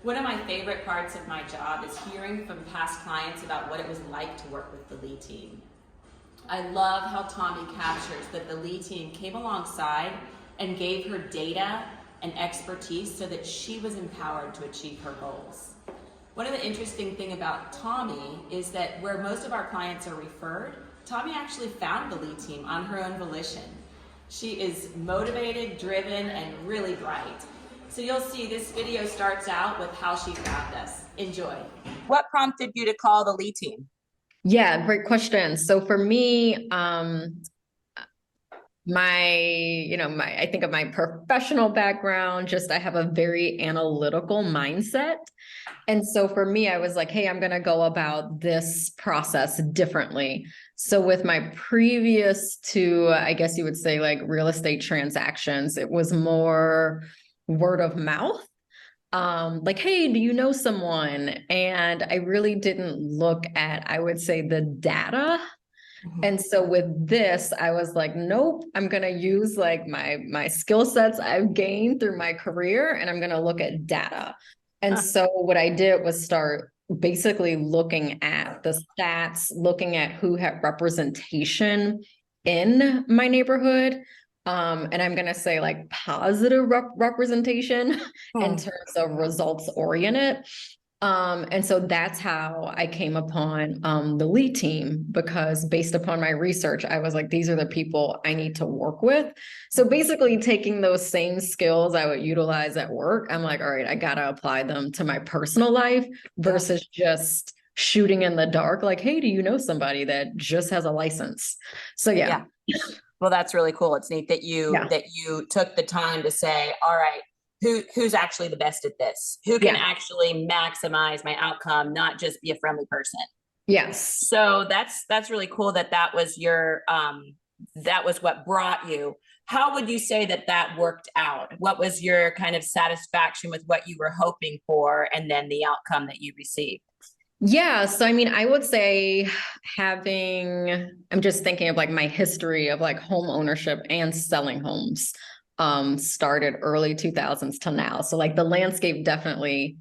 One of my favorite parts of my job is hearing from past clients about what it was like to work with the Lea Team. I love how Tommye captures that the Lea Team came alongside and gave her data and expertise so that she was empowered to achieve her goals. One of the interesting things about Tommye is that where most of our clients are referred, Tommye actually found the Lea Team on her own volition. She is motivated, driven, and really bright. So you'll see this video starts out with how she found us. Enjoy. What prompted you to call the Lea Team? Yeah, great question. So for me, I think of my professional background, just I have a very analytical mindset. And so for me, I was like, hey, I'm going to go about this process differently. So with my previous two, I guess you would say like real estate transactions, it was more word of mouth. Like, hey, do you know someone? And I really didn't look at, I would say, the data. And so with this, I was like, nope, I'm going to use like my skill sets I've gained through my career, and I'm going to look at data. And so what I did was start basically looking at the stats, looking at who had representation in my neighborhood. And I'm going to say like positive representation in terms of results oriented. And so that's how I came upon the Lea Team, because based upon my research, I was like, these are the people I need to work with. So basically taking those same skills I would utilize at work, I'm like, all right, I got to apply them to my personal life versus just shooting in the dark. Like, hey, do you know somebody that just has a license? So yeah. Well, that's really cool. It's neat that you took the time to say, all right, who's actually the best at this? Who can actually maximize my outcome, not just be a friendly person? Yes. So that's really cool that was your that was what brought you. How would you say that worked out? What was your kind of satisfaction with what you were hoping for and then the outcome that you received? Yeah. So, I mean, I would say I'm just thinking of like my history of like home ownership and selling homes, started early 2000s till now. So like the landscape definitely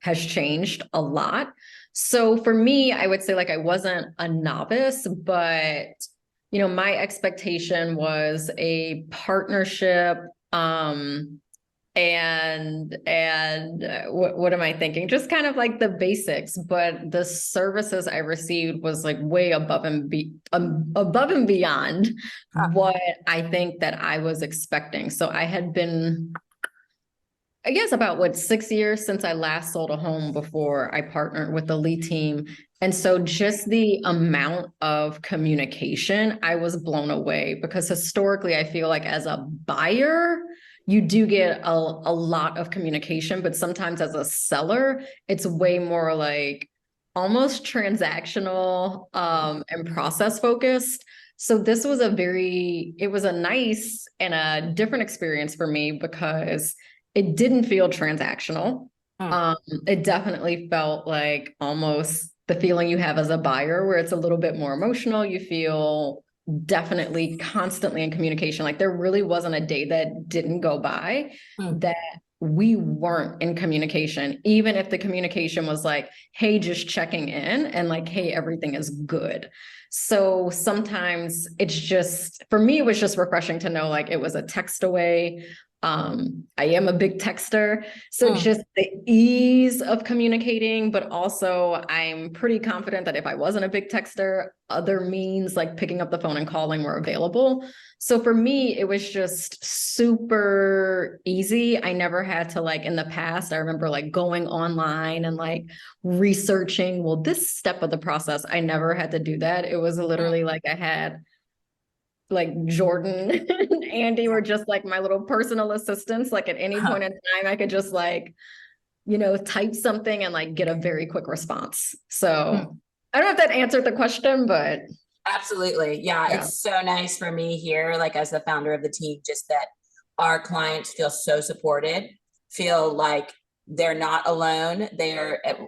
has changed a lot. So for me, I would say like I wasn't a novice, but my expectation was a partnership, what am I thinking? Just kind of like the basics, but the services I received was like way above and beyond what I think that I was expecting. So I had been, I guess, about 6 years since I last sold a home before I partnered with the Lea Team. And so just the amount of communication, I was blown away, because historically I feel like as a buyer, you do get a lot of communication, but sometimes as a seller, it's way more like almost transactional, and process focused. So this was it was a nice and a different experience for me, because it didn't feel transactional. It definitely felt like almost the feeling you have as a buyer, where it's a little bit more emotional. You feel definitely constantly in communication. Like there really wasn't a day that didn't go by that we weren't in communication, even if the communication was like, hey, just checking in, and like, hey, everything is good. So sometimes for me, it was just refreshing to know like it was a text away. I am a big texter, so just the ease of communicating, but also I'm pretty confident that if I wasn't a big texter, other means like picking up the phone and calling were available. So for me, it was just super easy. I never had to, like in the past, I remember like going online and like researching, well, this step of the process, I never had to do that. It was literally like I had like Jordan and Andy were just like my little personal assistants. Like at any point in time, I could just like, type something and like get a very quick response. So I don't know if that answered the question, but. Absolutely. Yeah, it's so nice for me here, like as the founder of the team, just that our clients feel so supported, feel like they're not alone.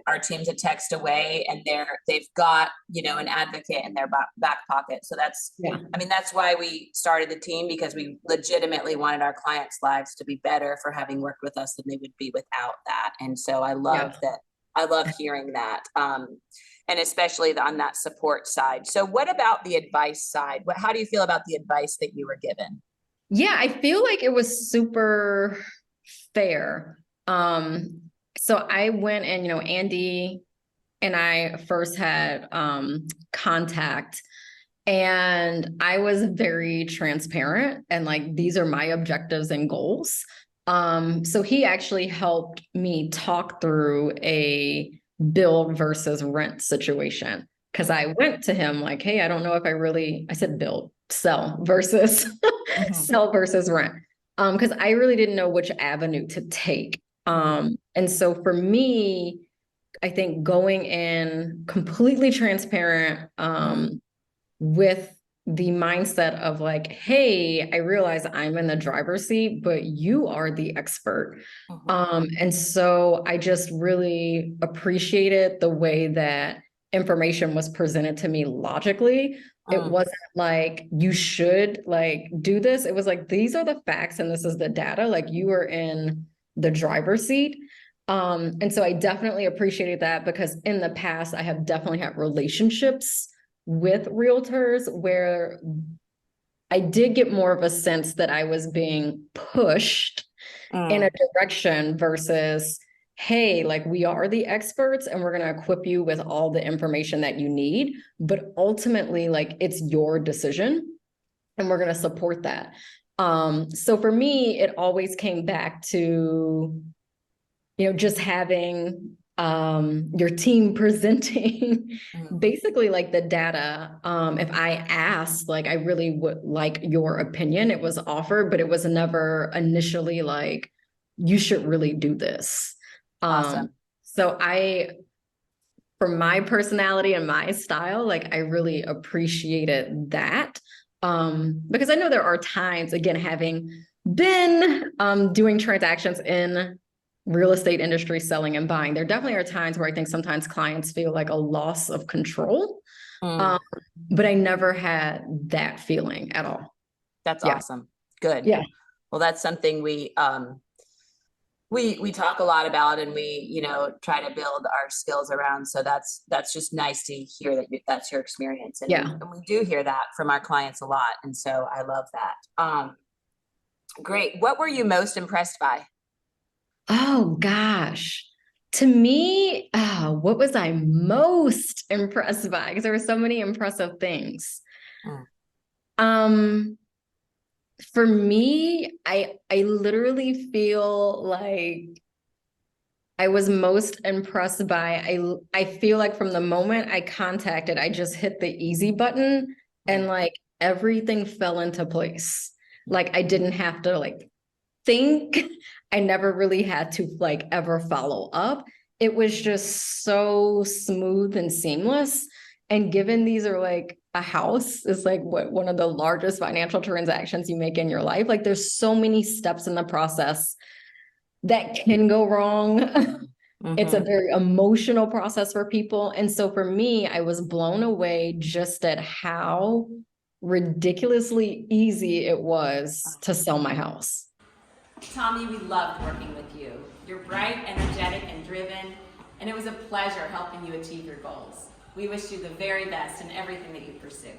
Our team's a text away, and they've got, an advocate in their back pocket. So Yeah. that's why we started the team, because we legitimately wanted our clients' lives to be better for having worked with us than they would be without that. And so I love that. I love hearing that. And especially on that support side. So what about the advice side? How do you feel about the advice that you were given? Yeah, I feel like it was super fair. So I went and, Andy and I first had contact, and I was very transparent and like, these are my objectives and goals. So he actually helped me talk through a build versus rent situation. Cause I went to him like, hey, I don't know if I said build, sell versus sell versus rent. Cause I really didn't know which avenue to take. And so for me, I think going in completely transparent, with the mindset of like, hey, I realize I'm in the driver's seat, but you are the expert. And so I just really appreciated the way that information was presented to me logically. It wasn't like, you should like do this. It was like, these are the facts and this is the data. Like, you are in the driver's seat. And so I definitely appreciated that, because in the past I have definitely had relationships with realtors where I did get more of a sense that I was being pushed in a direction versus, hey, like, we are the experts and we're going to equip you with all the information that you need. But ultimately, like, it's your decision and we're going to support that. So for me, it always came back to, just having your team presenting basically like the data. If I asked, like, I really would like your opinion, it was offered, but it was never initially like, you should really do this. Awesome. So for my personality and my style, like, I really appreciated that. Because I know there are times, again, having been doing transactions in real estate industry, selling and buying, there definitely are times where I think sometimes clients feel like a loss of control. But I never had that feeling at all. That's awesome. Good. Yeah. Well, that's something we talk a lot about, and we, try to build our skills around. So that's just nice to hear that that's your experience. And, Yeah. and we do hear that from our clients a lot. And so I love that. Great. What were you most impressed by? Oh gosh. To me, what was I most impressed by? Because there were so many impressive things. For me, I literally feel like I was most impressed by, I feel like from the moment I contacted, I just hit the easy button and like everything fell into place. Like, I didn't have to like think. I never really had to like ever follow up. It was just so smooth and seamless. And given these are like, a house is like one of the largest financial transactions you make in your life. Like, there's so many steps in the process that can go wrong. It's a very emotional process for people. And so for me, I was blown away just at how ridiculously easy it was to sell my house. Tommye, we loved working with you. You're bright, energetic, and driven, and it was a pleasure helping you achieve your goals. We wish you the very best in everything that you pursue.